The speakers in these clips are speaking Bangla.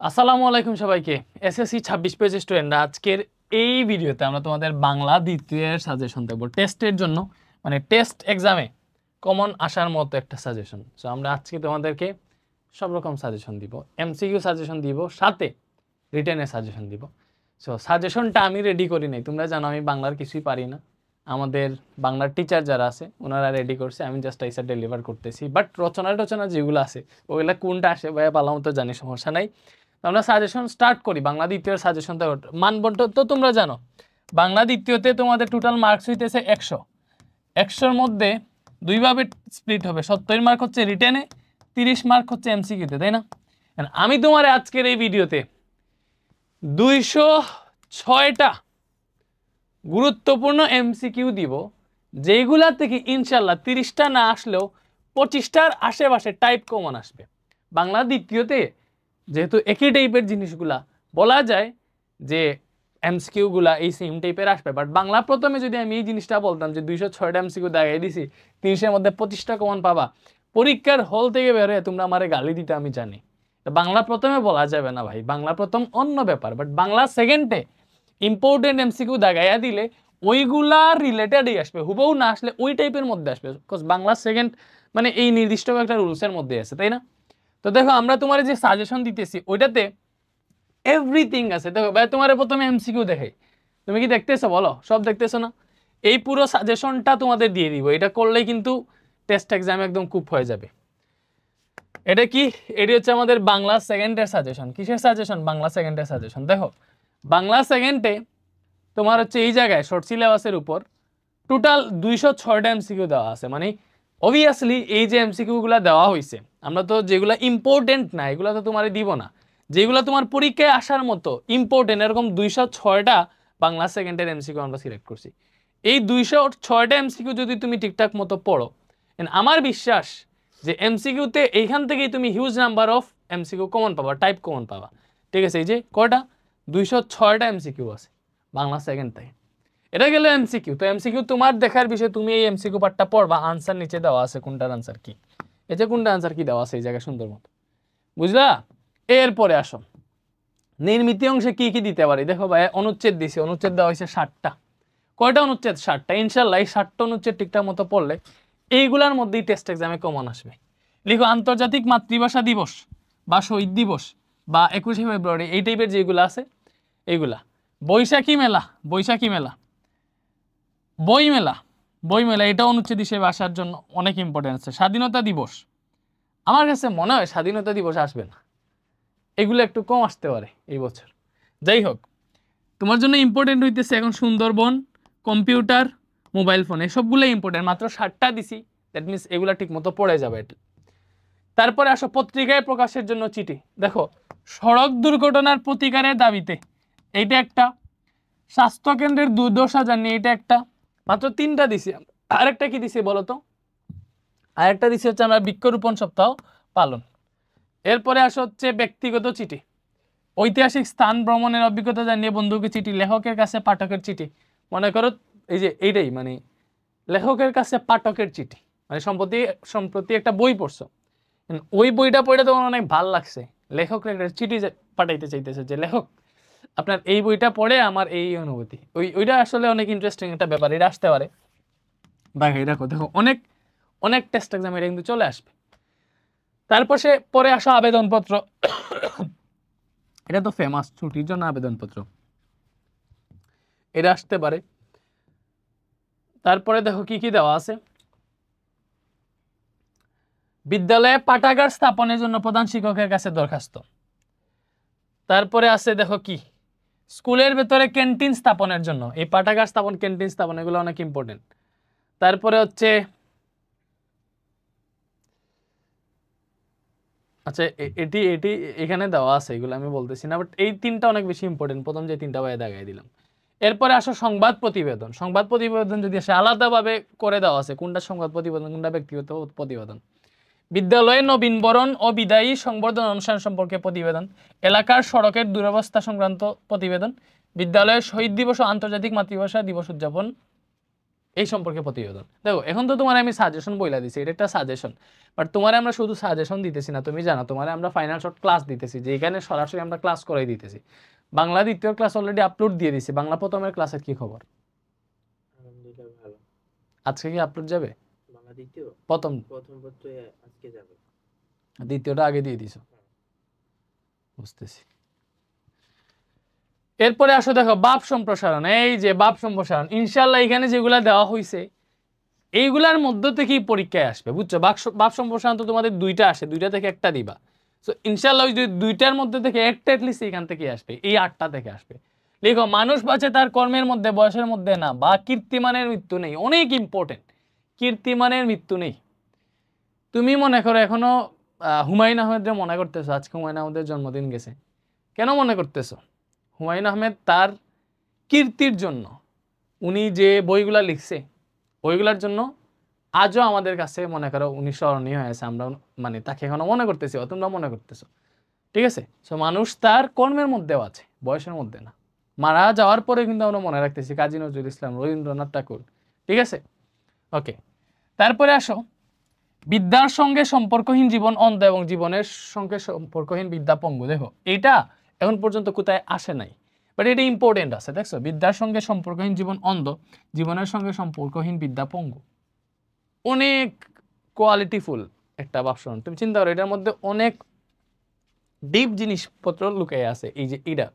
আসসালামু আলাইকুম সবাইকে। এসএসসি 26 পেজ স্টুডেন্টরা, আজকের এই ভিডিওতে আমরা তোমাদের বাংলা দ্বিতীয়ের সাজেশন দেব টেস্টের জন্য, মানে টেস্ট এক্সামে কমন আসার মতো একটা সাজেশন। সো আমরা আজকে তোমাদেরকে সব রকম সাজেশন দিব, এমসিকিউ সাজেশন দিব, সাথে রিটেনের সাজেশন দিব। সো সাজেশনটা আমি রেডি করি নাই, তোমরা জানো আমি বাংলার কিছুই পারি না। আমাদের বাংলার টিচার যারা আছে ওনারা রেডি করছে, আমি জাস্ট আইসা ডেলিভার করতেছি। বাট রচনা যেগুলো আছে ওগুলো কোনটা আসে ভাইয়া ভালো মতো জানি, সমস্যা নাই। আমরা সাজেশন স্টার্ট করি। বাংলা দ্বিতীয় সাজেশন মানবন্ট তো তোমরা জানো, বাংলা দ্বিতীয়তে তোমাদের টোটাল মার্কস হইতেছে 100। 100-র মধ্যে দুইভাবে স্প্লিট হবে, 70 মার্ক হচ্ছে রিটেনে, 30 মার্ক হচ্ছে এমসিকিউতে, তাই না? আমি তোমার আজকের এই ভিডিওতে 206টা গুরুত্বপূর্ণ এমসিকিউ দিব, যেগুলা থেকে ইনশাল্লাহ 30টা না আসলেও 25টার আশেপাশে টাইপ কমন আসবে। বাংলা দ্বিতীয়তে যেহেতু একই টাইপের জিনিসগুলা বলা যায় যে এমসিকিউগুলা এই সেম টাইপের আসবে, বাট বাংলা প্রথমে যদি আমি এই জিনিসটা বলতাম যে 206টা এমসিকিউ দেখাই দিছি, 30-এর মধ্যে 25টা কমন পাবা, পরীক্ষার হল থেকে বের হয়ে তোমরা আমারে গালি দিতে আমি জানি। বাংলা প্রথমে বলা যাবে না ভাই, বাংলা প্রথম অন্য ব্যাপার, বাট বাংলা সেকেন্ডে ইম্পর্টেন্ট এমসিকিউ দেখাইয়া দিলে ওইগুলা রিলেটেডই আসবে, হুবহু না আসলে ওই টাইপের মধ্যে আসবে। বিকজ বাংলা সেকেন্ড মানে এই নির্দিষ্ট একটা রুলসের মধ্যে আছে, তাই না? তো দেখো আমরা তোমার যে সাজেশন দিতেছি ওইটাতে এভরিথিং আছে। দেখো ভাই তোমার প্রথমে এমসিকিউ দেখাই, তুমি কি দেখতেছো? বলো, সব দেখতেছো না? এই পুরো সাজেশনটা তোমাদের দিয়ে দিব, এটা করলেই কিন্তু টেস্ট এক্সাম একদম কুপ হয়ে যাবে। এটা কি? এটি হচ্ছে আমাদের বাংলা সেকেন্ডের সাজেশন। কিসের সাজেশন? বাংলা সেকেন্ডের সাজেশন। দেখো বাংলা সেকেন্ডে তোমার হচ্ছে এই জায়গায় শর্ট সিলেবাসের উপর টোটাল 206টা এমসিকিউ দেওয়া আছে। মানে অবভিয়াসলি এই যে এমসিকিউগুলো দেওয়া হয়েছে, আমরা তো যেগুলো ইম্পর্টেন্ট না এগুলো তো তোমার দিব না, যেগুলো তোমার পরীক্ষায় আসার মতো ইম্পর্টেন্ট, এরকম 206টা বাংলা সেকেন্ডের এমসিকিউ আমরা সিলেক্ট করছি। এই 206টা এমসিকিউ যদি তুমি ঠিকঠাক মতো পড়ো, আমার বিশ্বাস যে এমসিকিউতে এইখান থেকেই তুমি huge number of MCQ common পাবা, টাইপ কমন পাবা। ঠিক আছে? এই যে কয়টা 206টা এমসিকিউ আছে বাংলা সেকেন্ড থেকে। এটা গেল এমসিকিউ। তো এমসিকিউ তোমার দেখার বিষয়, তুমি এই এমসিকিউ পার্টটা পড়বা, আনসার নিচে দেওয়া আছে, কোনটার আনসার কি, এই যে কোনটা আনসার কি দেওয়া আছে এই জায়গায় সুন্দর মতো, বুঝলা? এরপরে আসো নির্মিতি অংশে কি কি দিতে পারি। দেখো ভাই অনুচ্ছেদ দিছে, অনুচ্ছেদ দেওয়া হয়েছে 60টা। কয়টা অনুচ্ছেদ? 60টা। ইনশাল্লাহ এই 60টা অনুচ্ছেদ ঠিকঠাক মতো পড়লে এইগুলার মধ্যেই টেস্ট এক্সামে কমন আসবে। লিখো আন্তর্জাতিক মাতৃভাষা দিবস বা শহীদ দিবস বা 21শে ফেব্রুয়ারি, এই টাইপের যেগুলো আছে এইগুলা। বৈশাখী মেলা, বৈশাখী মেলা, বইমেলা, বইমেলা এটা অনুচ্ছেদ হিসেবে আসার জন্য অনেক ইম্পর্টেন্ট আছে। স্বাধীনতা দিবস, আমার কাছে মনে হয় স্বাধীনতা দিবস আসবে না, এগুলো একটু কম আসতে পারে এই বছর। যাই হোক, তোমার জন্য ইম্পর্টেন্ট হইতেছে এখন সুন্দরবন, কম্পিউটার, মোবাইল ফোন, এসবগুলো ইম্পর্টেন্ট। মাত্র 60টা দিছি, দ্যাট মিনস এগুলো ঠিক মতো পড়ে যাবে। তারপরে আসো পত্রিকায় প্রকাশের জন্য চিঠি। দেখো সড়ক দুর্ঘটনার প্রতিকারের দাবিতে এইটা একটা, স্বাস্থ্যকেন্দ্রের দুর্দশা জানিয়ে এটা একটা, মাত্র 3টা দিছি। আরেকটা কি দিছি বলো তো? আরেকটা দিছি হচ্ছে আমরা বৃক্ষরোপণ সপ্তাহ পালন। এরপরে আসো হচ্ছে ব্যক্তিগত চিঠি, ঐতিহাসিক স্থান ভ্রমণের অভিজ্ঞতা জানিয়ে বন্ধুকে চিঠি, লেখকের কাছে পাঠকের চিঠি। মনে করো এই যে এইটাই মানে লেখকের কাছে পাঠকের চিঠি, মানে সম্প্রতি একটা বই পড়ছো, ওই বইটা পড়ে তোমার অনেক ভালো লাগছে, লেখকের একটা চিঠি পাঠাইতে চাইতেছে যে লেখক আপনার এই বইটা পড়ে আমার এই অনুভূতি। ওইটা আসলে অনেক ইন্টারেস্টিং একটা ব্যাপার, এটা আসতে পারে। বাকি দেখো দেখো অনেক অনেক টেস্ট এক্সাম এটা কিন্তু চলে আসবে। তারপর পরে আসা আবেদনপত্র, এটা তো ফেমাস, ছুটির জন্য আবেদনপত্র, এটা আসতে পারে। তারপরে দেখো কি কি দেওয়া আছে, বিদ্যালয়ে পাঠাগার স্থাপনের জন্য প্রধান শিক্ষকের কাছে দরখাস্ত। তারপরে আছে দেখো কি, স্কুলের ভেতরে ক্যান্টিন স্থাপনের জন্য, এই পাঠাগার স্থাপন, ক্যান্টিন স্থাপন, এগুলো অনেক ইম্পর্টেন্ট। তারপরে হচ্ছে আচ্ছা এটি এটি এখানে দেওয়া আছে, এগুলো আমি বলতেছি না, বাট এই 3টা অনেক বেশি ইম্পর্টেন্ট, প্রথম যে 3টা ভাই দেখাই দিলাম। এরপরে আসো সংবাদ প্রতিবেদন। সংবাদ প্রতিবেদন যদি আসে আলাদাভাবে করে দেওয়া আছে, কোনটা সংবাদ প্রতিবেদন কোনটা ব্যক্তিগত প্রতিবেদন। বিদ্যালয়ে নবীনবরণ ও বিদায়ী সংবর্ধনা অনুষ্ঠান সম্পর্কে প্রতিবেদন, এলাকার সড়কের দুরবস্থা সংক্রান্ত প্রতিবেদন, বিদ্যালয়ের শহীদ দিবস ও আন্তর্জাতিক মাতৃভাষা দিবস উদযাপন, এই সম্পর্কে প্রতিবেদন। দেখো এখন তো তোমার আমি সাজেশন বইলা দিছি, এটা একটা সাজেশন, বাট তোমার আমরা শুধু সাজেশন দিতেছি না, তুমি জানো তোমার আমরা ফাইনাল শর্ট ক্লাস দিতেছি, যে এখানে সরাসরি আমরা ক্লাস করাই দিতেছি। বাংলা দ্বিতীয় ক্লাস অলরেডি আপলোড দিয়ে দিছি, বাংলা প্রথমের ক্লাসের কি খবর? আলহামদুলিল্লাহ ভালো। আজকে কি আপলোড যাবে? বাংলা দ্বিতীয় প্রথম পত্র আজকে যাবে, দ্বিতীয়টা আগে দিয়ে দিছো, বুঝতেছি। এরপরে আসো দেখো বাপ সম্প্রসারণ, এই যে বাপ সম্প্রসারণ ইনশাল্লাহ এখানে যেগুলা দেওয়া হয়েছে এইগুলার মধ্য থেকেই পরীক্ষায় আসবে, বুঝছো? বাপ সম্প্রসারণ তো তোমাদের দুইটা আসে, দুইটা থেকে একটা দিবা। সো ইনশাল্লাহ ওই দুইটার মধ্যে থেকে একটা অ্যাটলিস্ট এখান থেকে আসবে, এই 8টা থেকে আসবে। লিখো মানুষ বাঁচে তার কর্মের মধ্যে, বয়সের মধ্যে না, বা কীর্তিমানের মৃত্যু নেই। অনেক ইম্পর্টেন্ট, কীর্তিমানের মৃত্যু নেই। তুমি মনে করো এখনো হুমায়ুন আহমেদের মনে করতেছো, আজকে হুমায়ুন আহমেদের জন্মদিন গেছে, কেন মনে করতেছো? হুমায়ুন আহমেদ তার কীর্তির জন্য, উনি যে বইগুলা লিখছে ওইগুলার জন্য আজও আমাদের কাছে মনে করো উনি স্মরণীয় হয়েছে, আমরা মানে তাকে এখনো মনে করতেছি, তোমরা মনে করতেছো, ঠিক আছে? সো মানুষ তার কর্মের মধ্যেও আছে, বয়সের মধ্যে না। মারা যাওয়ার পরে কিন্তু আমরা মনে রাখতেছি কাজী নজরুল ইসলাম, রবীন্দ্রনাথ ঠাকুর, ঠিক আছে? ওকে, তারপরে আসো বিদ্যার সঙ্গে সম্পর্কহীন জীবন অন্ধ এবং জীবনের সঙ্গে সম্পর্কহীন বিদ্যা পঙ্গু। দেখো এইটা এখন পর্যন্ত কোথায় আসে নাই, বাট এটা ইম্পর্টেন্ট আছে, দেখছো? বিদ্যার সঙ্গে সম্পর্কহীন জীবন অন্ধ, জীবনের সঙ্গে সম্পর্কহীন বিদ্যা পঙ্গু। অনেক কোয়ালিটিফুল একটা ভাবসন, তুমি চিন্তা করো এটার মধ্যে অনেক ডিপ জিনিসপত্র লুকাই আছে। এই যে এটা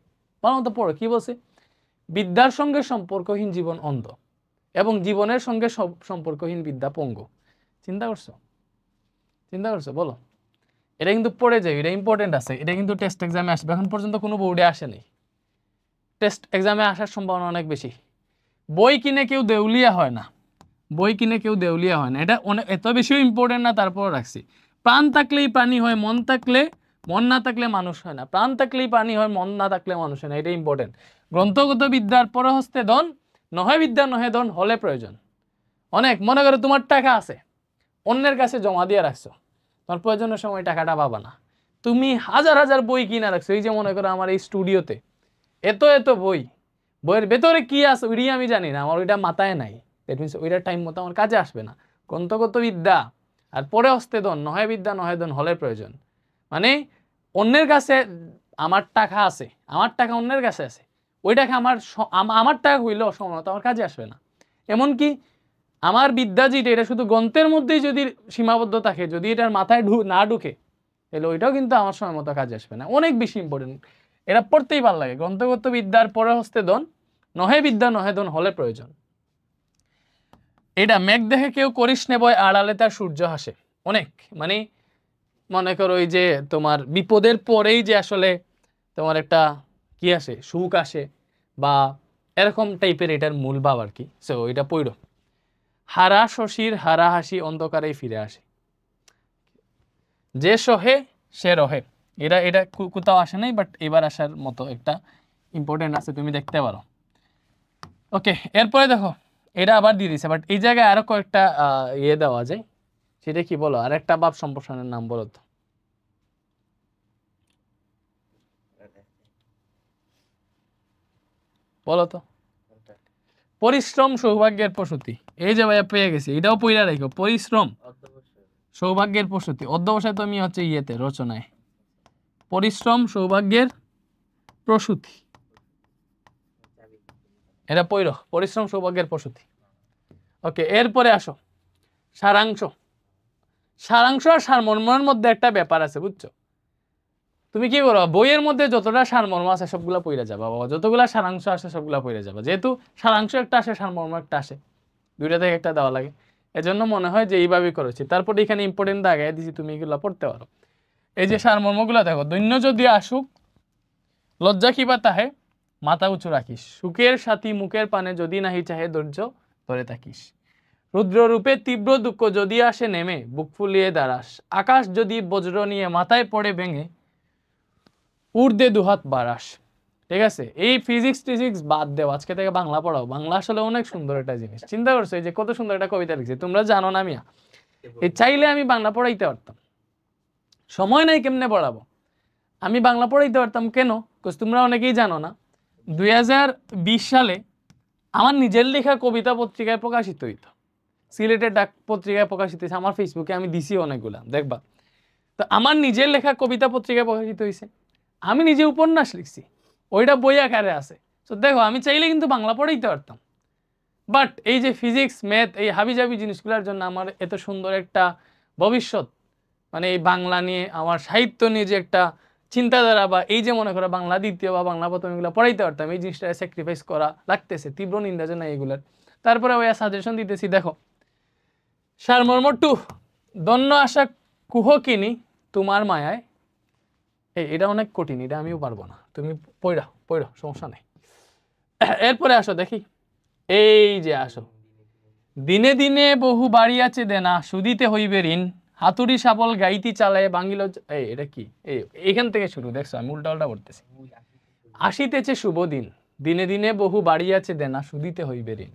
ভালো মতো পড়ো, কি বলছে? বিদ্যার সঙ্গে সম্পর্কহীন জীবন অন্ধ এবং জীবনের সঙ্গে সম্পর্কহীন বিদ্যা পঙ্গু। চিন্তা করছো? চিন্তা করছো বলো? এটা কিন্তু পড়ে যায়, এটা ইম্পর্টেন্ট আছে, এটা কিন্তু টেস্ট এক্সামে আসবে। এখন পর্যন্ত কোনো বোর্ডে আসেনি, টেস্ট এক্সামে আসার সম্ভাবনা অনেক বেশি। বই কিনে কেউ দেউলিয়া হয় না, বই কিনে কেউ দেউলিয়া হয় না, এটা অনেক এত বেশিও ইম্পর্টেন্ট না, তারপর রাখছি। প্রাণ থাকলেই প্রাণী হয়, মন না থাকলে মানুষ হয় না। প্রাণ থাকলেই প্রাণী হয়, মন না থাকলে মানুষ হয় না, এটা ইম্পর্টেন্ট। গ্রন্থগত বিদ্যার পরহস্তে ধন, নহে বিদ্যা নহে ধন, হলে প্রয়োজন। অনেক মনে করো তোমার টাকা আছে, অন্যের কাছে জমা দিয়ে রাখছো, তোমার প্রয়োজনের সময় টাকাটা পাবা না। তুমি হাজার হাজার বই কিনা রাখছো, এই যে মনে করো আমার এই স্টুডিওতে এত এত বই, বইয়ের ভেতরে কি আছে ওইটাই আমি জানি না, আমার ওইটা মাথায় নাই, দ্যাট মিনস ওইটা টাইম মতো আমার কাজে আসবে না। গ্রন্থগত বিদ্যা আর পরে হস্তে ধন, নহে বিদ্যা নহে ধন, হলে প্রয়োজন। মানে অন্যের কাছে আমার টাকা আছে, আমার টাকা অন্যের কাছে আছে, ওই টাকা আমার টাকা হইলেও সময় মতো আমার কাজে আসবে না। এমনকি আমার বিদ্যা যেটা, এটা শুধু গ্রন্থের মধ্যেই যদি সীমাবদ্ধ থাকে, যদি এটার মাথায় না ঢুকে, তাহলে ওইটাও কিন্তু আমার সময় মতো কাজে আসবে না। অনেক বেশি ইম্পর্টেন্ট, এটা পড়তেই ভালো লাগে। গ্রন্থগত বিদ্যার পরে হস্তে ধন, নহে বিদ্যা নহে ধন, হলে প্রয়োজন। এটা মেঘ দেখে কেউ করিস নে বয়, আড়ালে তার সূর্য হাসে। অনেক মানে মনে করো ওই যে তোমার বিপদের পরেই যে আসলে তোমার একটা কি আসে, সুখ আসে, বা এরকম টাইপের এটার মূল ভাব আর কি। সো এটা পড়ো। হারা শশীর হারা হাসি অন্ধকারেই ফিরে আসে, যে সহে সে রহে। এটা এটা কোথাও আসে নাই, বাট এবার আসার মতো একটা ইম্পর্টেন্ট আছে, তুমি দেখতে পারো। ওকে, এরপরে দেখো এটা আবার দিয়ে দিছে, বাট এই জায়গায় আরো কয়েকটা ইয়ে দেওয়া যায়, সেটা কি বলো? আর একটা ভাব সম্প্রসারণের নাম বলো তো। বলো তো। পরিশ্রম সৌভাগ্যের প্রসূতি। এই যে ভাইয়া পেয়ে গেছি, এটাও পইরা রেখো। পরিশ্রম সৌভাগ্যের প্রসূতি, অধ্যবসায় তুমি হচ্ছে ইয়েতে রচনায়। পরিশ্রম সৌভাগ্যের প্রসূতি, এটা পইরো, পরিশ্রম সৌভাগ্যের প্রসূতি। ওকে, এরপরে আসো সারাংশ। সারাংশ আর সারমর্মের মধ্যে একটা ব্যাপার আছে, বুঝছো? তুমি কি করো, বইয়ের মধ্যে যতটা সারমর্ম আছে সবগুলা পইরা যাবা, বাবা যতগুলা সারাংশ আসে সবগুলা পইরা যাবা। যেহেতু সারাংশ একটা আসে, সারমর্ম একটা আসে, দুইটা থেকে একটা দেওয়া লাগে, এজন্য মনে হয় যে এইভাবেই করেছি। তারপরে এখানে ইম্পর্টেন্ট দাগায় দিছি, তুমি এগুলো পড়তে পারো। এই যে সারমর্মগুলো দেখো, দৈন্য যদি আসুক লজ্জা কিবা তাহে, মাথা উঁচু রাখিস। সুখের সাথী মুখের পানে, যদি নাহি চাহে ধৈর্য ধরে থাকিস। রুদ্ররূপে তীব্র দুঃখ যদি আসে নেমে, বুক ফুলিয়ে দাঁড়াস। আকাশ যদি বজ্র নিয়ে মাথায় পড়ে ভেঙে, উর্দে দুহাত বাড়াস। ঠিক আছে, এই ফিজিক্স বাদ দেও, আজকে থেকে বাংলা পড়াও। বাংলা আসলে অনেক সুন্দর একটা জিনিস। চিন্তা করছো এই যে কত সুন্দর একটা কবিতা লিখছে, তোমরা জানো না মিয়া? এই চাইলে আমি বাংলা পড়াইতে পারতাম, সময় নাই, কেমনে পড়াবো? আমি বাংলা পড়াইতে পারতাম, কেন? তোমরা অনেকেই জানো না, 2020 সালে আমার নিজের লেখা কবিতা পত্রিকায় প্রকাশিত হইতো, সিলেটের ডাক পত্রিকায় প্রকাশিত হয়েছে, আমার ফেসবুকে আমি দিছি অনেকগুলা, দেখবা। তো আমার নিজের লেখা কবিতা পত্রিকায় প্রকাশিত হয়েছে, আমি নিজে উপন্যাস লিখছি, ওইটা বই আকারে আছে। তো দেখো আমি চাইলে কিন্তু বাংলা পড়াইতে পারতাম, বাট এই যে ফিজিক্স ম্যাথ এই হাবিজাবি জিনিসগুলোর জন্য আমার এত সুন্দর একটা ভবিষ্যৎ, মানে এই বাংলা নিয়ে আমার সাহিত্য নিয়ে যে একটা চিন্তাধারা, বা এই যে মনে করো বাংলা দ্বিতীয় বা বাংলা প্রথম এগুলো পড়াইতে পারতাম, এই জিনিসটা স্যাক্রিফাইস করা লাগতেছে, তীব্র নিন্দা জানাই এগুলার। তারপরে ওই সাজেশন দিতেছি, দেখো সারমর্ম 2, দন্য আশা কুহকিনী তোমার মায়ায়। এটা অনেক কঠিন, এটা আমিও পারবো না, তুমি পড়ো সমস্যা নেই। এরপরে আসো দেখি, এই যে আসো, দিনে দিনে বহু বাড়ি আছে দেনা সুদিতে হইবে ঋণ, হাতুড়ি শাবল গাইতি চালায় বাঙ্গিল। এটা কি, এইখান থেকে শুরু, দেখছো আমি উল্টা উল্টা করতেছি। আসিতেছে শুভ দিন, দিনে দিনে বহু বাড়ি আছে দেনা সুদিতে হইবে ঋণ,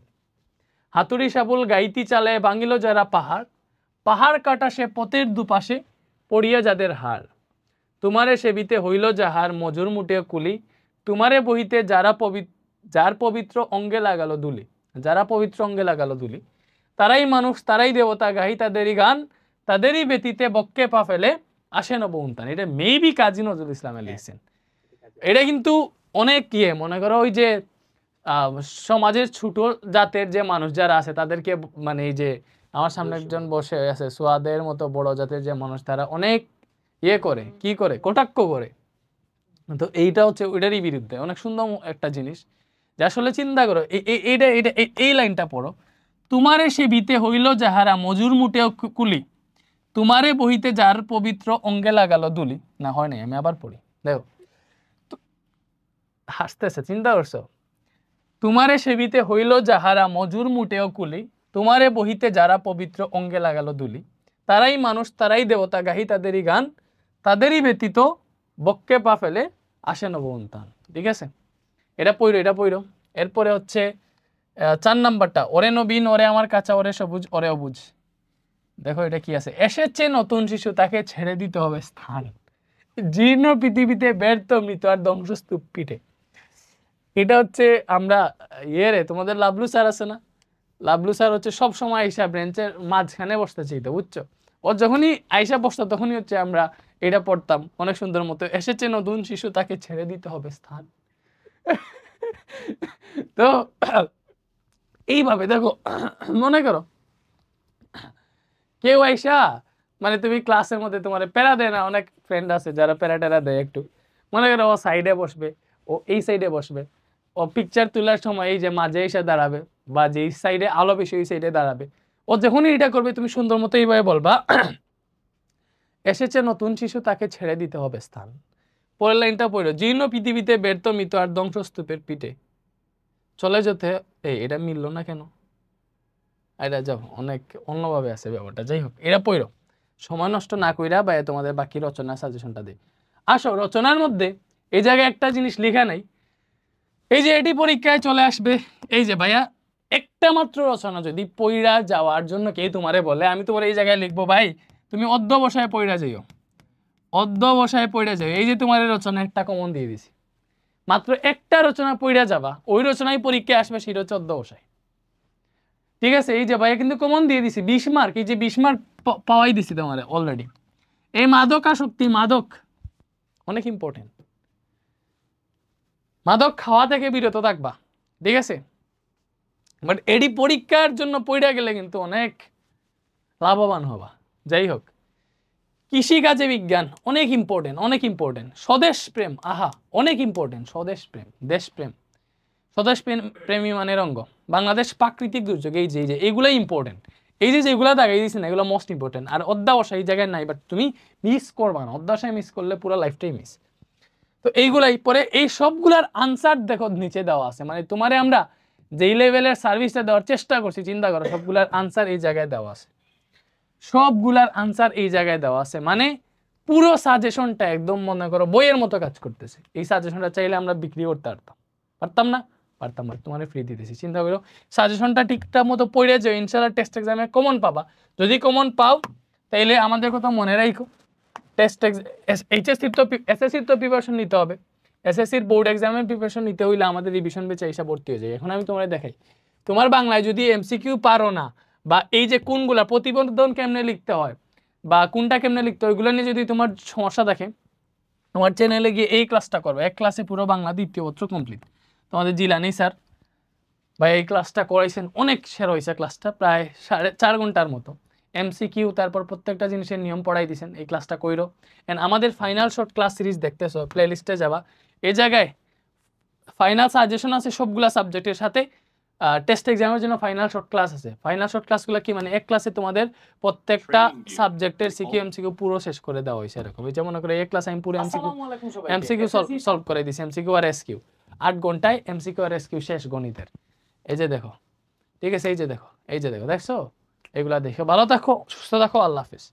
হাতুড়ি শাবল গাইতি চালায় বাঙ্গিল যারা পাহাড়, পাহাড় কাটা সে পথের দুপাশে পড়িয়া যাদের হার, তোমারে সেবিতে হইল যাহার মজুর মুটে কুলি, তোমারে বহিতে যার পবিত্র অঙ্গে লাগালো দুলি, যারা পবিত্র অঙ্গে লাগালো দুলি, তারাই মানুষ তারাই দেবতা, গাহি তাদেরই গান, তাদেরই ব্যতীতে বক্কে পা ফেলে আসে নবউন্তান। এটা মেবি কাজী নজরুল ইসলামে লিখছেন। এটা কিন্তু অনেক মনে করো ওই যে সমাজের ছোট জাতের যে মানুষ যারা আছে তাদেরকে, মানে এই যে আমার সামনে একজন বসে আছে সোয়াদের মতো বড় জাতের যে মানুষ, তারা অনেক করে, কি করে, কটাক্ষ করে। তো এইটা হচ্ছে ওইটারই বিরুদ্ধে, অনেক সুন্দর একটা জিনিস যে আসলে চিন্তা করো, এই লাইনটা পড়ো, তোমারে সে বিতে হইল যাহারা মজুর মুটে কুলি, তোমারে বহিতে যার পবিত্র অঙ্গে লাগালো দুলি। না হয় নাই, আমি আবার পড়ি, দেখো হাসতেছে, চিন্তা করছো, তোমারে সেবিতে হইল যাহারা মজুর মুটেও কুলি, তোমারে বহিতে যারা পবিত্র অঙ্গে লাগালো দুলি, তারাই মানুষ তারাই দেবতা, গাহি তাদেরই গান, তাদেরই ব্যতীত বক্কে পা ফেলে আসে নবউন্তান। ঠিক আছে, এটা পড়ো। এরপরে হচ্ছে 4 নাম্বারটা, ওরে নবীন ওরে আমার কাঁচা ওরে সবুজ ওরে অবুজ। দেখো এটা কি আছে, এসেছে নতুন শিশু তাকে ছেড়ে দিতে হবে স্থান, জীর্ণ পৃথিবীতে ব্যর্থ মৃত আর ধ্বংসস্তূপ পিঠে। এটা হচ্ছে আমরা তোমাদের লাভলু স্যার আছে না, লাভলু স্যার হচ্ছে সবসময় আইসা ব্রেঞ্চের মাঝখানে বসতে চাইতো, বুঝছো, ও যখনই আইসা বসতো তখনই হচ্ছে আমরা এটা পড়তাম অনেক সুন্দর মতো, এসেছে নতুন শিশু তাকে ছেড়ে দিতে হবে স্থান। তো এইভাবে দেখো, মনে করো কেউ আইসা, মানে তুমি ক্লাসের মধ্যে তোমার প্যারা দেয় না, অনেক ফ্রেন্ড আছে যারা প্যারা টেরা দেয় একটু, মনে করো ও সাইডে বসবে, ও এই সাইডে বসবে, ও পিকচার তোলার সময় এই যে মাঝে এসে দাঁড়াবে, বা যে সাইডে আলো বেশি ওই সাইডে দাঁড়াবে, ও যখনই এটা করবে তুমি সুন্দর মতো এইভাবে বলবা, এসেছে নতুন শিশু তাকে ছেড়ে দিতে হবে স্থান। পরের লাইনটা পড়ো, জীর্ণ পৃথিবীতে ব্যর্থ মৃত আর ধ্বংসস্তূপের পিঠে চলে যেতে। এটা মিললো না কেন, এটা যাও অনেক অন্যভাবে আছে ব্যাপারটা, যাই হোক এটা পড়ো, সময় নষ্ট না কইরা বা তোমাদের বাকি রচনা সাজেশনটা দিই। আসো রচনার মধ্যে এই জায়গায় একটা জিনিস লেখা নাই, এই যে এটি পরীক্ষায় চলে আসবে, এই যে ভাইয়া একটা মাত্র রচনা যদি পইরা যাওয়ার জন্য কে তোমারে বলে, আমি তোমার এই জায়গায় লিখবো ভাই তুমি অধ্যবসায় পইরা যাইও, অধ্যবসায় পইরা যাও, এই যে তোমার রচনা একটা কমন দিয়ে দিছি, মাত্র একটা রচনা পইরা যাবা, ওই রচনায় পরীক্ষায় আসবে, সেটা হচ্ছে অধ্যবসায়। ঠিক আছে, এই যে ভাইয়া কিন্তু কমন দিয়ে দিছি 20 মার্ক, এই যে 20 মার্ক পাওয়াই দিছি তোমার অলরেডি। এই মাদক আসক্তি, মাদক অনেক ইম্পর্টেন্ট, মাদক খাওয়া থেকে বিরত থাকবা, ঠিক আছে, বাট এডি পরীক্ষার জন্য পড়ে গেলে কিন্তু অনেক লাভবান হবা। যাই হোক, কৃষিকাজে বিজ্ঞান অনেক ইম্পর্টেন্ট, অনেক ইম্পর্টেন্ট। স্বদেশ প্রেম, আহা অনেক ইম্পর্টেন্ট, স্বদেশ প্রেম, দেশপ্রেম, স্বদেশ প্রেমী মানের অঙ্গ, বাংলাদেশ প্রাকৃতিক দুর্যোগ, এই যে এইগুলাই ইম্পর্টেন্ট, এই যে যেগুলো দাগাই দিয়েছি না এগুলো মোস্ট ইম্পর্টেন্ট। আর অধ্যাবসায় এই জায়গায় নাই, বাট তুমি মিস করবা না, অধ্যাবসায় মিস করলে পুরো লাইফটাই মিস। তো এইগুলাই পরে এই সবগুলার আনসার দেখো নিচে দেওয়া আছে, মানে তোমারে আমরা যেই লেভেলের সার্ভিসটা দেওয়ার চেষ্টা করছি, চিন্তা করো সবগুলার আনসার এই জায়গায় দেওয়া আছে, সবগুলার আনসার এই জায়গায় দেওয়া আছে, মানে পুরো সাজেশনটা একদম মনে করো বইয়ের মতো কাজ করতেছে। এই সাজেশনটা চাইলে আমরা বিক্রি করতে পারতাম না, তোমার ফ্রি দিতেছি। চিন্তা করো সাজেশনটা ঠিকঠাক মতো পড়ে যাও, ইনশাআল্লাহ টেস্ট এক্সামে কমন পাবা। যদি কমন পাও তাইলে আমাদের কথা মনে রাখো, টেস্ট এইচএসসির তো এসএসসির তো প্রিপারেশন নিতে হবে, এসএসসির বোর্ড এক্সামের প্রিপারেশন নিতে হইলে আমাদের রিভিশন বেচে এসে ভর্তি হয়ে যায়। এখন আমি তোমার দেখাই, তোমার বাংলায় যদি এমসিকিউ পারো না, বা এই যে কোনগুলা প্রতিবেদন কেমনে লিখতে হয় বা কোনটা কেমনে লিখতে হয় ওইগুলো নিয়ে যদি তোমার সমস্যা দেখে, তোমার চ্যানেলে গিয়ে এই ক্লাসটা করবে, এক ক্লাসে পুরো বাংলা দ্বিতীয় পত্র কমপ্লিট। তোমাদের জিলানি স্যার ভাই এই ক্লাসটা করাইছেন, অনেক সেরা হয়েছে ক্লাসটা, প্রায় 4.5 ঘন্টার মতো এমসিকিউ, তারপর প্রত্যেকটা জিনিসের নিয়ম পড়াই দিয়েছেন। এই ক্লাসটা কইরো। এন্ড আমাদের ফাইনাল শর্ট ক্লাস সিরিজ দেখতেছো, প্লে লিস্টে যাবা, এই জায়গায় ফাইনাল সাজেশন আছে সবগুলা সাবজেক্টের সাথে। টেস্ট এক্সামের জন্য ফাইনাল শর্ট ক্লাস আছে। ফাইনাল শর্ট ক্লাসগুলো কি মানে এক ক্লাসে তোমাদের প্রত্যেকটা সাবজেক্টের সিকিউ এমসিকিউ পুরো শেষ করে দেওয়া হয়েছে এরকম। এই যেমন করে এক ক্লাসে আমি পুরো এমসিকিউ সলভ করে দিয়েছি, এমসিকিউ আর এসকিউ 8 ঘন্টায় এমসিকিউ আর এসকিউ শেষ গণিতের। এই যে দেখো, ঠিক আছে, এই যে দেখো, এই যে দেখো, দেখছো, এগুলা দেখো। ভালো থাকো, সুস্থ থাকো, আল্লাহ হাফেজ।